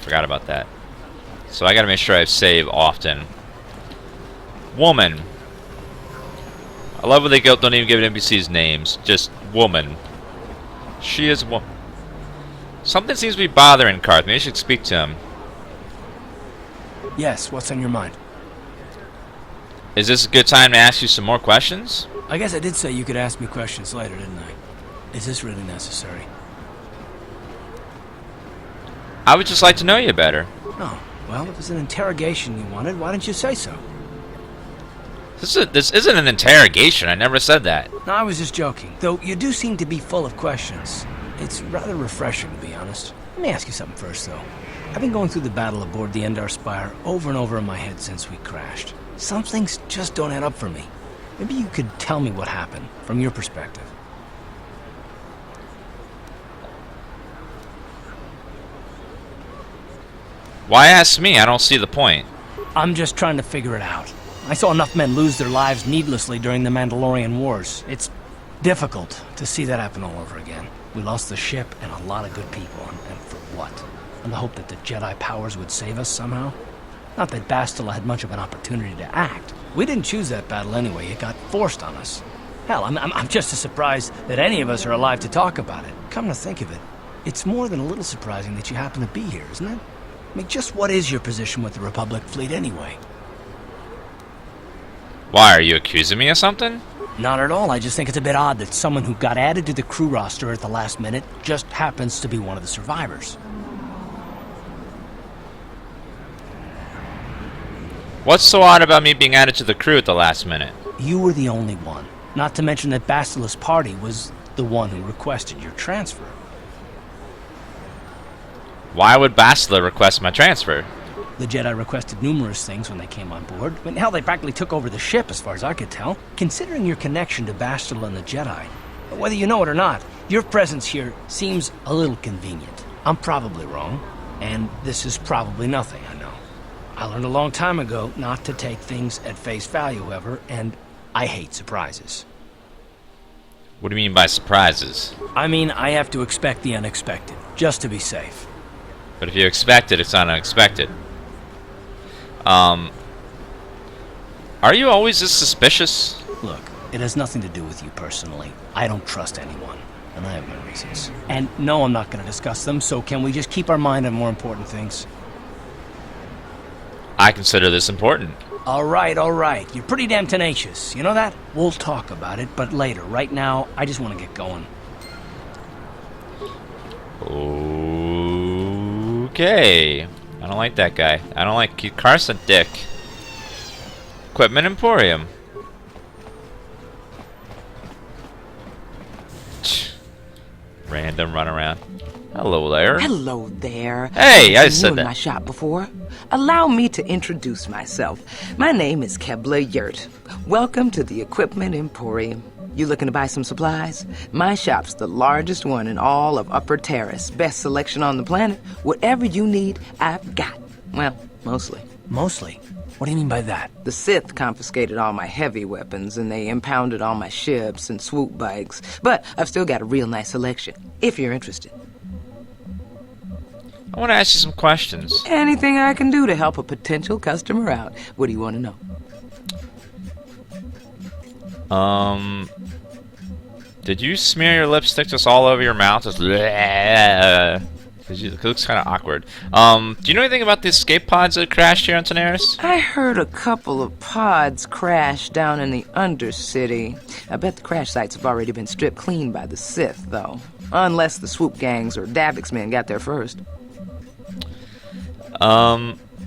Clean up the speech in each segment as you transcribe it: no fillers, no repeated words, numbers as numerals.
forgot about that. So I gotta make sure I save often. Woman. I love when they don't even give NPCs names. Just woman. She is woman. Something seems to be bothering Karth. Maybe I should speak to him. Yes, what's on your mind? Is this a good time to ask you some more questions? I guess I did say you could ask me questions later, didn't I? Is this really necessary? I would just like to know you better. Oh, well, if it was an interrogation you wanted, why didn't you say so? This isn't an interrogation. I never said that. No, I was just joking. Though you do seem to be full of questions. It's rather refreshing, to be honest. Let me ask you something first, though. I've been going through the battle aboard the Endar Spire over and over in my head since we crashed. Some things just don't add up for me. Maybe you could tell me what happened, from your perspective. Why ask me? I don't see the point. I'm just trying to figure it out. I saw enough men lose their lives needlessly during the Mandalorian Wars. It's difficult to see that happen all over again. We lost the ship and a lot of good people, and for what? In the hope that the Jedi powers would save us somehow? Not that Bastila had much of an opportunity to act. We didn't choose that battle anyway. It got forced on us. Hell, I'm just as surprised that any of us are alive to talk about it. Come to think of it, it's more than a little surprising that you happen to be here, isn't it? I mean, just what is your position with the Republic fleet anyway? Why, are you accusing me of something? Not at all. I just think it's a bit odd that someone who got added to the crew roster at the last minute just happens to be one of the survivors. What's so odd about me being added to the crew at the last minute? You were the only one. Not to mention that Bastila's party was the one who requested your transfer. Why would Bastila request my transfer? The Jedi requested numerous things when they came on board. I mean, hell, they practically took over the ship, as far as I could tell. Considering your connection to Bastila and the Jedi, whether you know it or not, your presence here seems a little convenient. I'm probably wrong, and this is probably nothing, I know. I learned a long time ago not to take things at face value, however, and I hate surprises. What do you mean by surprises? I mean, I have to expect the unexpected, just to be safe. But if you expect it, it's not unexpected. Are you always this suspicious? Look, it has nothing to do with you personally. I don't trust anyone, and I have my reasons. And no, I'm not going to discuss them, so can we just keep our mind on more important things? I consider this important. All right. You're pretty damn tenacious. You know that? We'll talk about it, but later. Right now, I just want to get going. Okay. I don't like that guy. I don't like Carson Dick. Equipment Emporium. Random runaround. Hello there. Hello there. Hey, I said in that. My shop before. Allow me to introduce myself. My name is Kebla Yurt. Welcome to the Equipment Emporium. You looking to buy some supplies? My shop's the largest one in all of Upper Terrace. Best selection on the planet. Whatever you need, I've got. Well, mostly. Mostly? What do you mean by that? The Sith confiscated all my heavy weapons, and they impounded all my ships and swoop bikes. But I've still got a real nice selection, if you're interested. I want to ask you some questions. Anything I can do to help a potential customer out. What do you want to know? Did you smear your lipstick just all over your mouth? Just it looks kind of awkward. Do you know anything about the escape pods that crashed here on Tenaris? I heard a couple of pods crash down in the Undercity. I bet the crash sites have already been stripped clean by the Sith, though. Unless the swoop gangs or Davik's men got there first.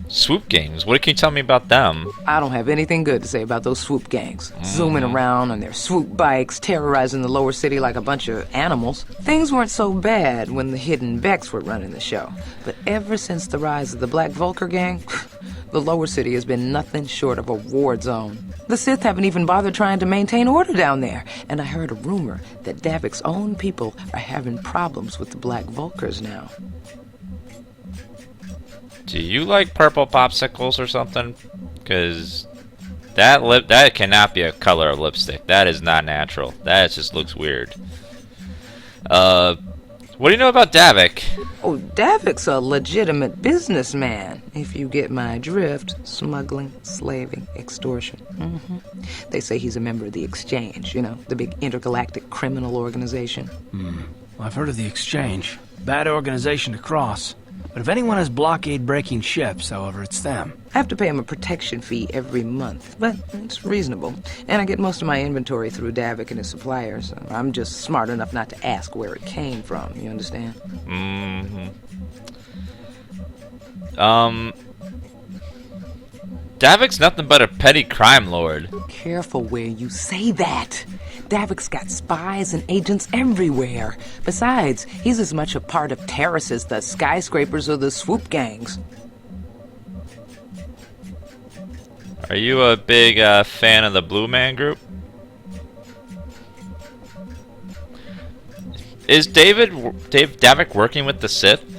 Swoop gangs. What can you tell me about them? I don't have anything good to say about those swoop gangs. Zooming around on their swoop bikes, terrorizing the lower city like a bunch of animals. Things weren't so bad when the hidden Becks were running the show. But ever since the rise of the Black Vulcar gang, the lower city has been nothing short of a war zone. The Sith haven't even bothered trying to maintain order down there. And I heard a rumor that Davik's own people are having problems with the Black Vulcars now. Do you like purple popsicles or something? Because that cannot be a color of lipstick. That is not natural. That just looks weird. What do you know about Davik? Oh, Davik's a legitimate businessman, if you get my drift. Smuggling, slaving, extortion. They say he's a member of the Exchange, you know, the big intergalactic criminal organization. I've heard of the Exchange. Bad organization to cross. But if anyone has blockade-breaking ships, however, it's them. I have to pay him a protection fee every month, but it's reasonable. And I get most of my inventory through Davik and his suppliers. I'm just smart enough not to ask where it came from, you understand? Davik's nothing but a petty crime lord. Careful where you say that. Davik's got spies and agents everywhere. Besides, he's as much a part of Terrace as the skyscrapers or the swoop gangs. Are you a big fan of the Blue Man Group? Is Dave Davik working with the Sith?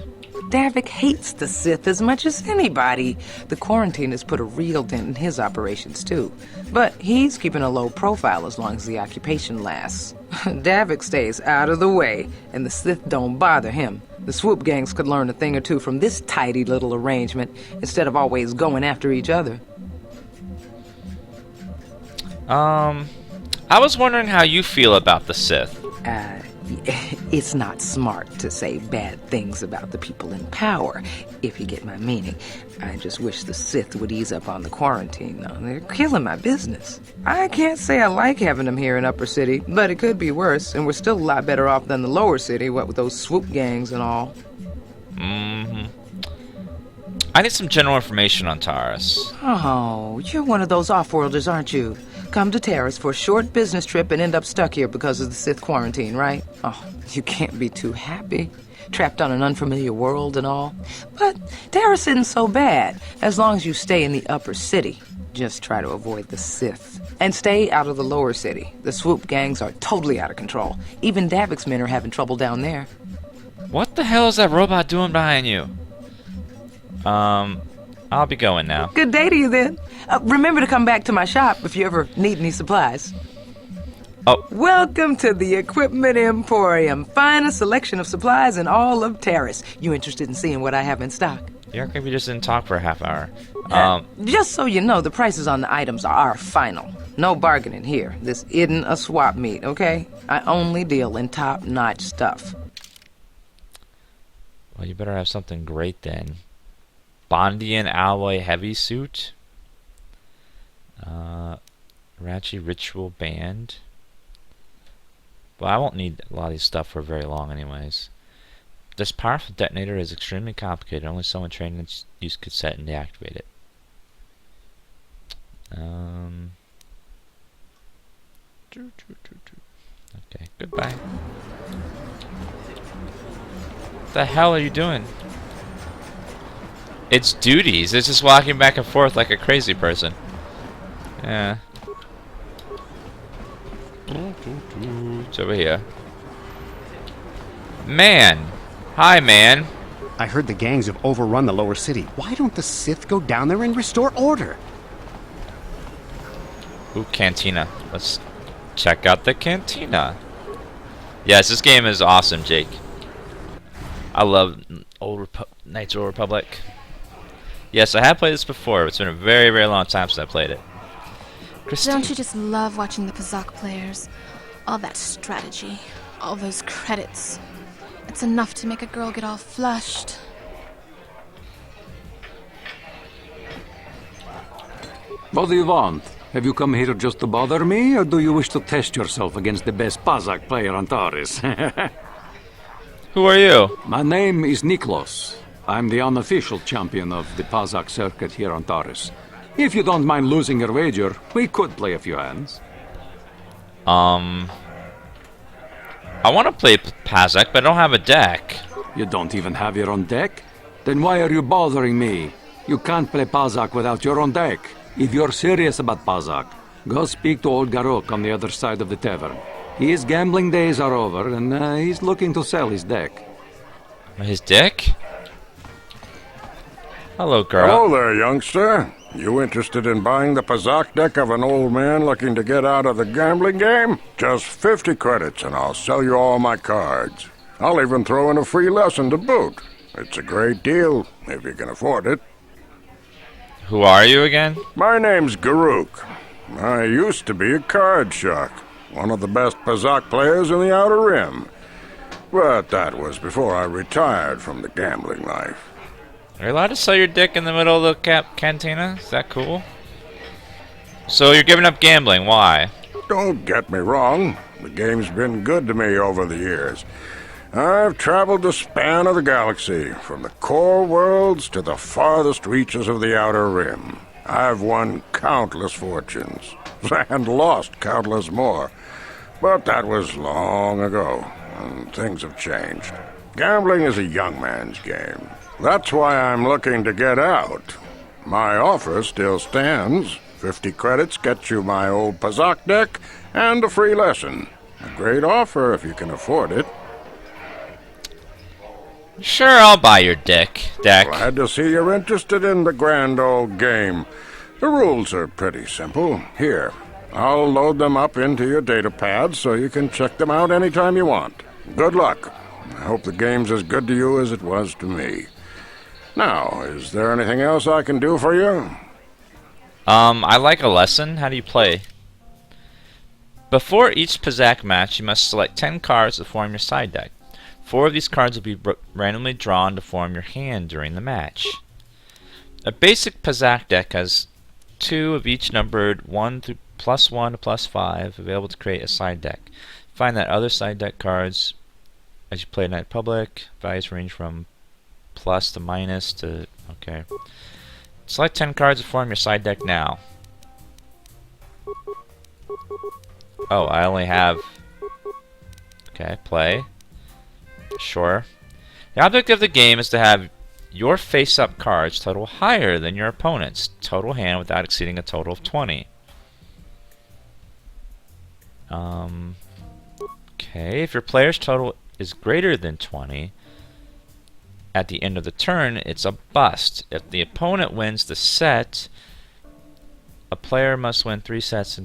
Davik hates the Sith as much as anybody. The quarantine has put a real dent in his operations, too. But he's keeping a low profile as long as the occupation lasts. Davik stays out of the way, and the Sith don't bother him. The swoop gangs could learn a thing or two from this tidy little arrangement, instead of always going after each other. I was wondering how you feel about the Sith. It's not smart to say bad things about the people in power, if you get my meaning. I just wish the Sith would ease up on the quarantine, though. They're killing my business. I can't say I like having them here in Upper City, but it could be worse, and we're still a lot better off than the Lower City, what with those swoop gangs and all. I need some general information on Taurus. Oh, you're one of those off-worlders, aren't you? Come to Terrace for a short business trip and end up stuck here because of the Sith quarantine, right? Oh, you can't be too happy. Trapped on an unfamiliar world and all. But Terrace isn't so bad, as long as you stay in the Upper City. Just try to avoid the Sith. And stay out of the Lower City. The swoop gangs are totally out of control. Even Davik's men are having trouble down there. What the hell is that robot doing behind you? I'll be going now. Good day to you, then. Remember to come back to my shop if you ever need any supplies. Oh. Welcome to the Equipment Emporium. Finest selection of supplies in all of Terrace. You interested in seeing what I have in stock? Yeah, okay, we just didn't talk for a half hour. Just so you know, the prices on the items are final. No bargaining here. This isn't a swap meet, okay? I only deal in top-notch stuff. Well, you better have something great then. Bondian alloy heavy suit. Rachi ritual band. Well, I won't need a lot of these stuff for very long anyways. This powerful detonator is extremely complicated. Only someone trained in its use could set and deactivate it. Okay, goodbye. What the hell are you doing? It's duties. It's just walking back and forth like a crazy person. Yeah. It's over here. Man. Hi, man. I heard the gangs have overrun the Lower City. Why don't the Sith go down there and restore order? Ooh, Cantina. Let's check out the Cantina. Yes, this game is awesome, Jake. I love Knights of the Old Republic. Yes, I have played this before. It's been a very, very long time since I played it. Christine. Don't you just love watching the Pazaak players? All that strategy, all those credits. It's enough to make a girl get all flushed. What do you want? Have you come here just to bother me, or do you wish to test yourself against the best Pazaak player on Taurus? Who are you? My name is Niklos. I'm the unofficial champion of the Pazaak circuit here on Taurus. If you don't mind losing your wager, we could play a few hands. I want to play Pazaak, but I don't have a deck. You don't even have your own deck? Then why are you bothering me? You can't play Pazaak without your own deck. If you're serious about Pazaak, go speak to old Garok on the other side of the tavern. His gambling days are over, and he's looking to sell his deck. His deck? Hello, girl. Hello there, youngster. You interested in buying the Pazaak deck of an old man looking to get out of the gambling game? Just 50 credits and I'll sell you all my cards. I'll even throw in a free lesson to boot. It's a great deal, if you can afford it. Who are you again? My name's Garuk. I used to be a card shark, one of the best Pazaak players in the Outer Rim. But that was before I retired from the gambling life. Are you allowed to sell your dick in the middle of the cantina? Is that cool? So you're giving up gambling. Why? Don't get me wrong. The game's been good to me over the years. I've traveled the span of the galaxy, from the core worlds to the farthest reaches of the Outer Rim. I've won countless fortunes, and lost countless more. But that was long ago, and things have changed. Gambling is a young man's game. That's why I'm looking to get out. My offer still stands. 50 credits gets you my old Pazaak deck and a free lesson. A great offer if you can afford it. Sure, I'll buy your deck. Glad to see you're interested in the grand old game. The rules are pretty simple. Here, I'll load them up into your data pad so you can check them out anytime you want. Good luck. I hope the game's as good to you as it was to me. Now, is there anything else I can do for you? I like a lesson. How do you play? Before each Pazaak match, you must select 10 cards to form your side deck. 4 of these cards will be randomly drawn to form your hand during the match. A basic Pazaak deck has 2 of each numbered 1 through +1 to +5 available to create a side deck. Find that other side deck cards as you play Night Public. Values range from plus to minus to... okay. Select 10 cards to form your side deck now. Oh, I only have... okay, play. Sure. The object of the game is to have your face-up cards total higher than your opponent's total hand without exceeding a total of 20. Okay, if your player's total is greater than 20, at the end of the turn, it's a bust. If the opponent wins the set, a player must win 3 sets.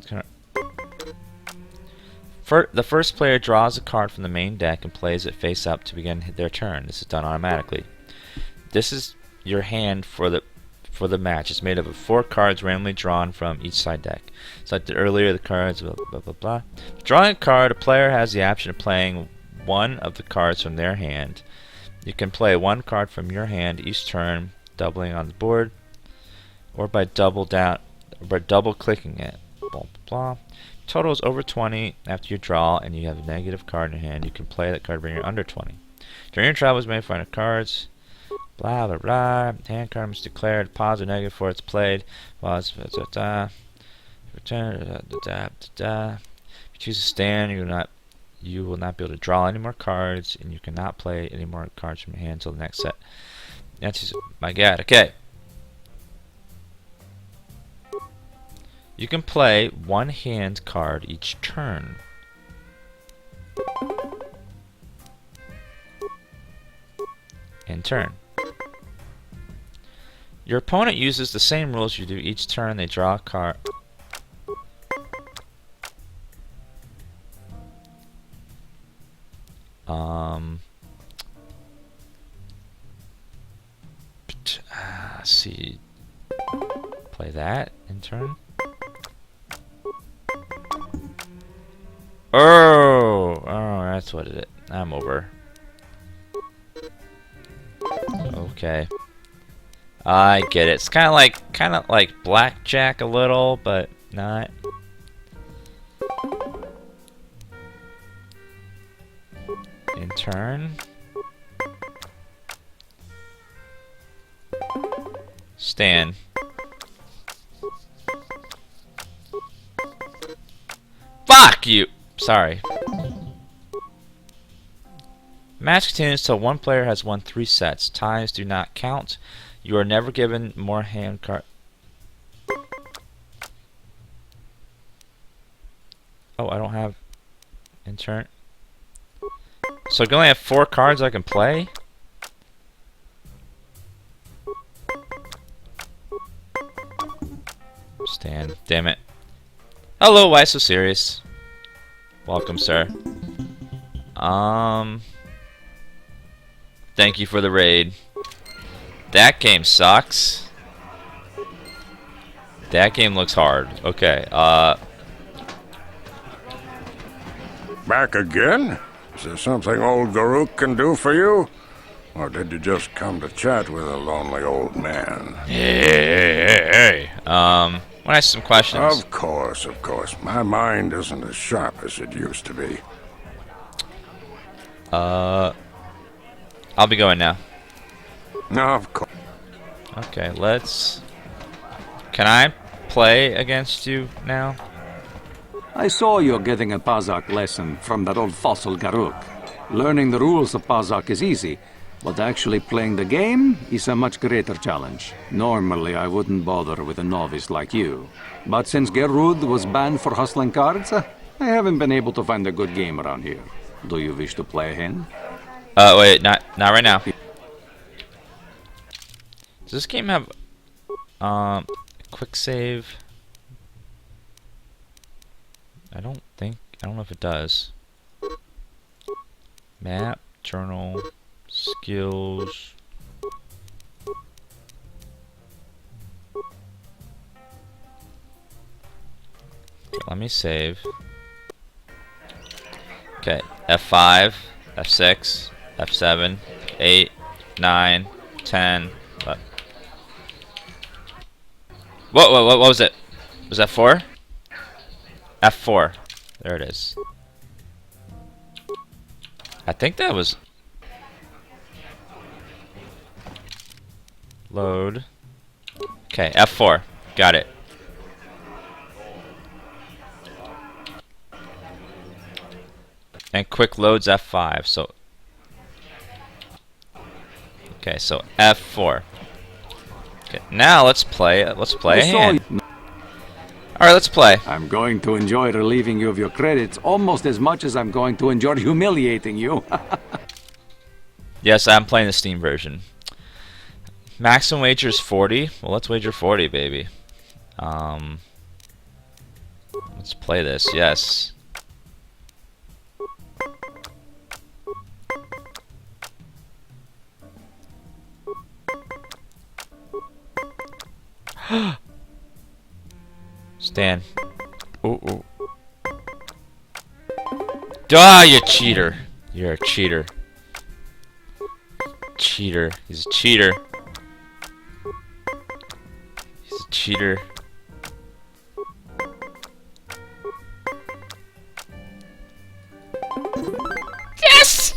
The first player draws a card from the main deck and plays it face up to begin their turn. This is done automatically. This is your hand for the match. It's made up of 4 cards randomly drawn from each side deck. Selected earlier, the cards blah blah blah blah. Drawing a card, a player has the option of playing one of the cards from their hand. You can play 1 card from your hand each turn, doubling on the board, or by double clicking it. Blah blah blah. Total is over 20 after you draw, and you have a negative card in your hand. You can play that card when you're under 20. During your travels, you may find cards. Blah blah blah. Hand card is declared positive, negative before it's played. Return. If you choose to stand, you will not be able to draw any more cards, and you cannot play any more cards from your hand until the next set. That's just, my God. Okay. You can play 1 hand card each turn. In turn. Your opponent uses the same rules you do each turn. They draw a card. Let's see. Play that in turn. Oh, that's what it is. I'm over. Okay. I get it. It's kind of like blackjack a little, but not. In turn. Stand. Fuck you! Sorry. Match continues until 1 player has won 3 sets. Ties do not count. You are never given more hand card. Oh, I don't have in turn. So I can only have 4 cards I can play? Stand. Damn it. Hello, why so serious? Welcome, sir. Thank you for the raid. That game sucks. That game looks hard. Okay, Back again? Is there something old Garuk can do for you? Or did you just come to chat with a lonely old man? Hey. Want to ask some questions? Of course. My mind isn't as sharp as it used to be. I'll be going now. Of course. Okay, Can I play against you now? I saw you getting a Pazaak lesson from that old fossil Garuk. Learning the rules of Pazaak is easy, but actually playing the game is a much greater challenge. Normally, I wouldn't bother with a novice like you. But since Gerud was banned for hustling cards, I haven't been able to find a good game around here. Do you wish to play a hand? Wait, not right now. Does this game have quick save? I don't know if it does. Map, journal, skills. Let me save. Okay, F5, F6, F7, 8, 9, 10. Whoa, what was it? Was that 4? F4. There it is. I think that was... Load. Okay, F4. Got it. And quick loads F5, so... Okay, so F4. Okay, now let's play a hand. Alright, let's play. I'm going to enjoy relieving you of your credits almost as much as I'm going to enjoy humiliating you. Yes, I'm playing the Steam version. Maximum wager is 40. Well, let's wager 40, baby. Let's play this, yes. Stan. Ooh. Ah, you cheater. You're a cheater. Cheater. He's a cheater. He's a cheater. Yes.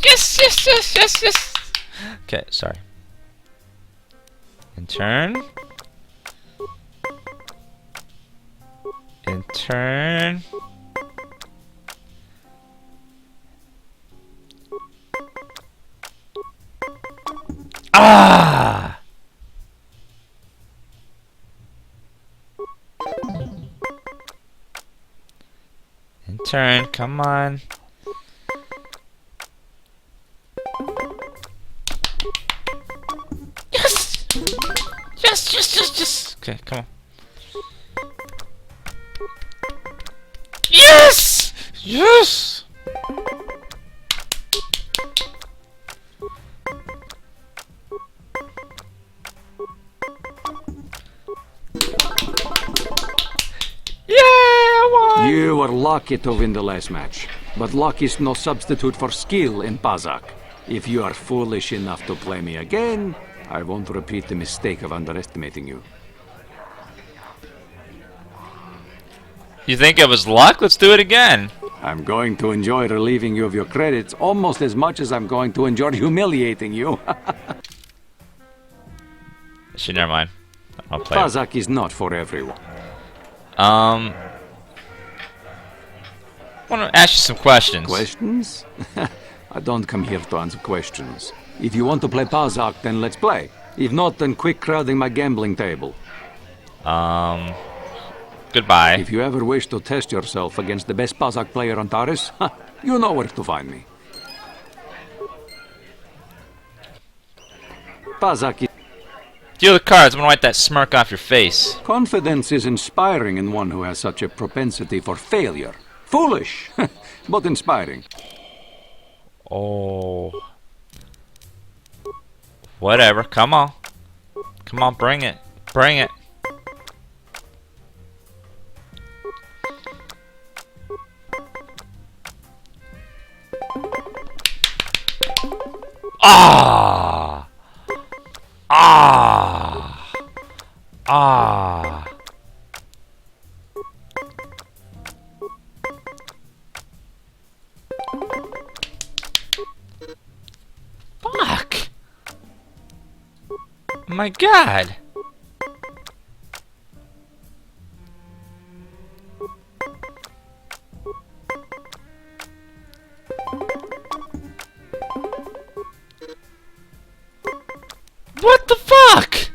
Okay, sorry. In turn. Ah! In turn, come on. Yes! Okay, come on. Yes! You were lucky to win the last match, but luck is no substitute for skill in Pazaak. If you are foolish enough to play me again, I won't repeat the mistake of underestimating you. You think it was luck? Let's do it again. I'm going to enjoy relieving you of your credits almost as much as I'm going to enjoy humiliating you. Actually, never mind. I'll play. Pazaak is not for everyone. I want to ask you some questions. Questions? I don't come here to answer questions. If you want to play Pazaak, then let's play. If not, then quit crowding my gambling table. Goodbye. If you ever wish to test yourself against the best Pazaak player on Taris, you know where to find me. Pazaak is... Deal the cards. I'm gonna wipe that smirk off your face. Confidence is inspiring in one who has such a propensity for failure. Foolish, but inspiring. Oh. Whatever. Come on. Come on, bring it. Bring it. Ah! Ah! Ah! Fuck! Oh my God! What the fuck?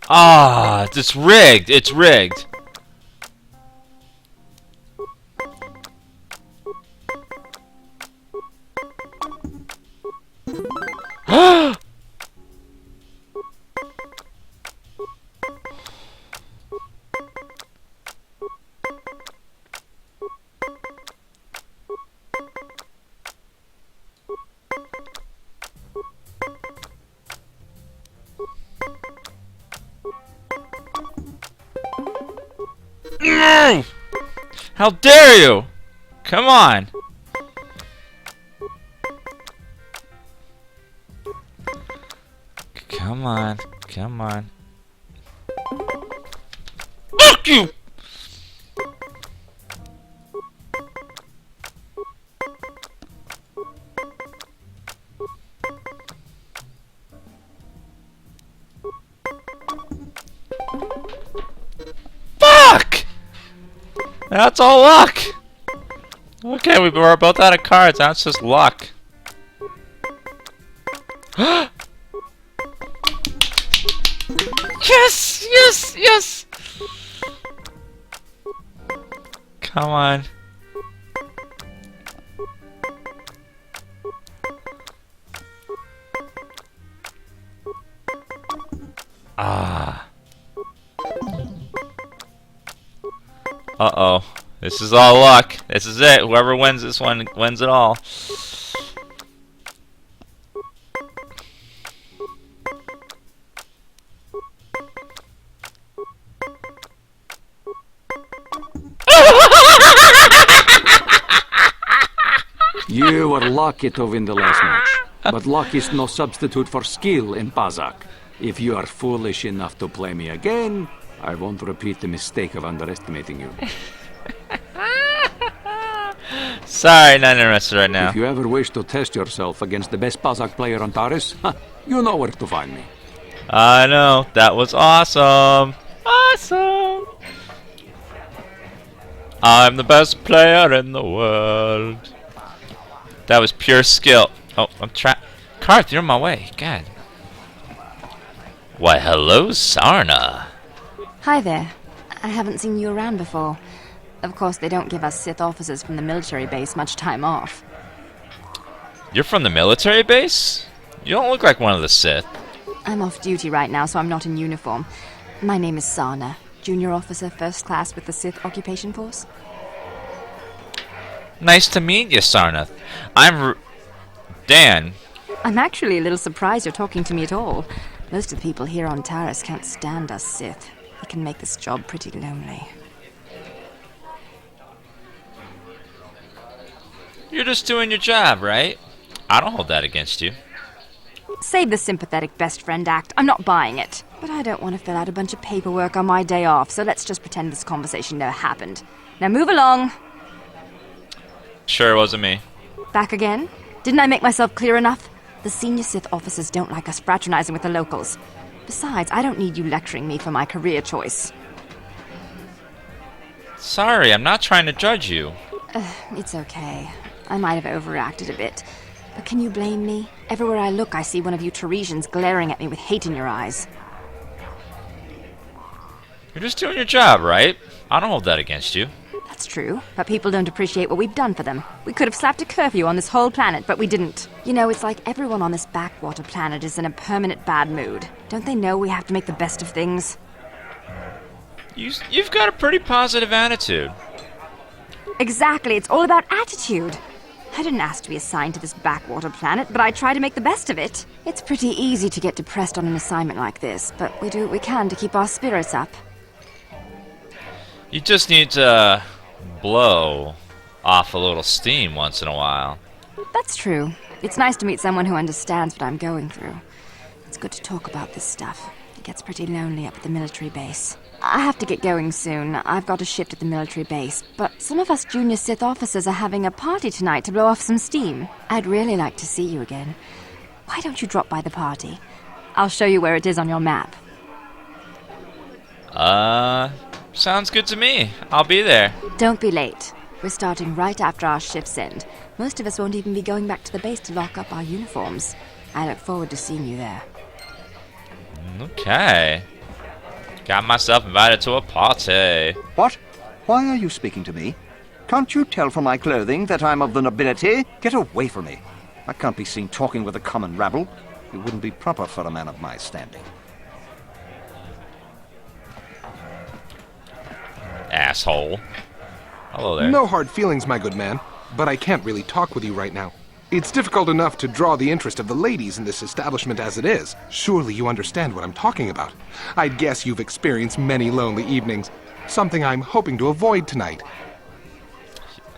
Ah, it's rigged. It's rigged. No! How dare you! Come on! Come on, come on. Fuck you! Fuck! That's all luck! Okay, we were both out of cards, now it's just luck. Yes! Yes! Yes! Come on. Ah. Uh-oh. This is all luck. This is it. Whoever wins this one wins it all. You were lucky to win the last match, but luck is no substitute for skill in Pazaak. If you are foolish enough to play me again, I won't repeat the mistake of underestimating you. Sorry, not interested right now. If you ever wish to test yourself against the best Pazaak player on Taris, you know where to find me. I know. That was awesome. Awesome. I'm the best player in the world. That was pure skill. Oh, I'm trapped. Karth, you're in my way. God. Why, hello, Sarna. Hi there. I haven't seen you around before. Of course, they don't give us Sith officers from the military base much time off. You're from the military base? You don't look like one of the Sith. I'm off duty right now, so I'm not in uniform. My name is Sana, junior officer, first class with the Sith occupation force. Nice to meet you, Sarnath. I'm Dan. I'm actually a little surprised you're talking to me at all. Most of the people here on Taris can't stand us Sith. It can make this job pretty lonely. You're just doing your job, right? I don't hold that against you. Save the sympathetic best friend act. I'm not buying it. But I don't want to fill out a bunch of paperwork on my day off, so let's just pretend this conversation never happened. Now move along. Sure, it wasn't me. Back again? Didn't I make myself clear enough? The senior Sith officers don't like us fraternizing with the locals. Besides, I don't need you lecturing me for my career choice. Sorry, I'm not trying to judge you. It's okay. I might have overreacted a bit. But can you blame me? Everywhere I look, I see one of you Teresians glaring at me with hate in your eyes. You're just doing your job, right? I don't hold that against you. That's That's true, but people don't appreciate what we've done for them. We could have slapped a curfew on this whole planet, but we didn't. You know, it's like everyone on this backwater planet is in a permanent bad mood. Don't they know we have to make the best of things? You've got a pretty positive attitude. Exactly, it's all about attitude. I didn't ask to be assigned to this backwater planet, but I try to make the best of it. It's pretty easy to get depressed on an assignment like this, but we do what we can to keep our spirits up. You just need to blow off a little steam once in a while. That's true. It's nice to meet someone who understands what I'm going through. It's good to talk about this stuff. It gets pretty lonely up at the military base. I have to get going soon. I've got a shift at the military base, but some of us junior Sith officers are having a party tonight to blow off some steam. I'd really like to see you again. Why don't you drop by the party? I'll show you where it is on your map. Sounds good to me. I'll be there. Don't be late. We're starting right after our shifts end. Most of us won't even be going back to the base to lock up our uniforms. I look forward to seeing you there. Okay. Got myself invited to a party. What? Why are you speaking to me? Can't you tell from my clothing that I'm of the nobility? Get away from me. I can't be seen talking with a common rabble. It wouldn't be proper for a man of my standing. Asshole. Hello there. No hard feelings, my good man, but I can't really talk with you right now. It's difficult enough to draw the interest of the ladies in this establishment as it is. Surely you understand what I'm talking about. I'd guess you've experienced many lonely evenings, something I'm hoping to avoid tonight.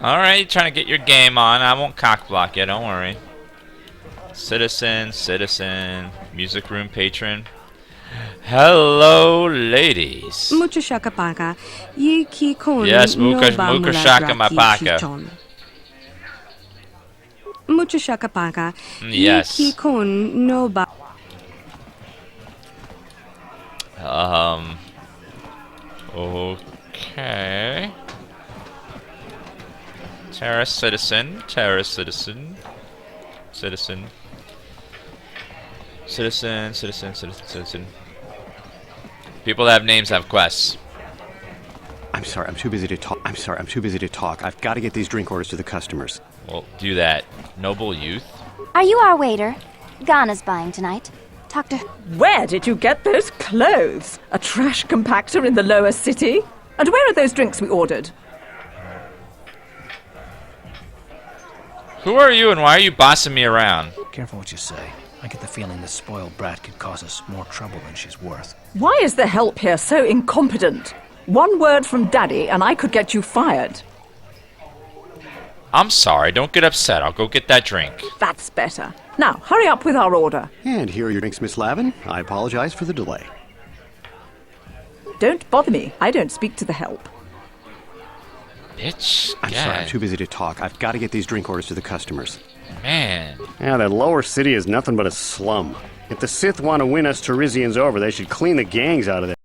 Alright, trying to get your game on. I won't cockblock you, don't worry. Citizen, music room patron. Hello, ladies. Mucho shaka paka. Yes, muka shaka mapaka. Mucho shaka paka. Yes. No Okay. Terrace citizen. People that have names have quests. I'm sorry, I'm too busy to talk. I've got to get these drink orders to the customers. Well, do that. Noble youth. Are you our waiter? Ghana's buying tonight. Talk to her. Where did you get those clothes? A trash compactor in the lower city? And where are those drinks we ordered? Who are you and why are you bossing me around? Careful what you say. I get the feeling this spoiled brat could cause us more trouble than she's worth. Why is the help here so incompetent? One word from Daddy and I could get you fired. I'm sorry, don't get upset. I'll go get that drink. That's better. Now, hurry up with our order. And here are your drinks, Miss Lavin. I apologize for the delay. Don't bother me. I don't speak to the help. Bitch. I'm sorry, I'm too busy to talk. I've got to get these drink orders to the customers. Man. Yeah, that lower city is nothing but a slum. If the Sith want to win us Terizians over, they should clean the gangs out of there.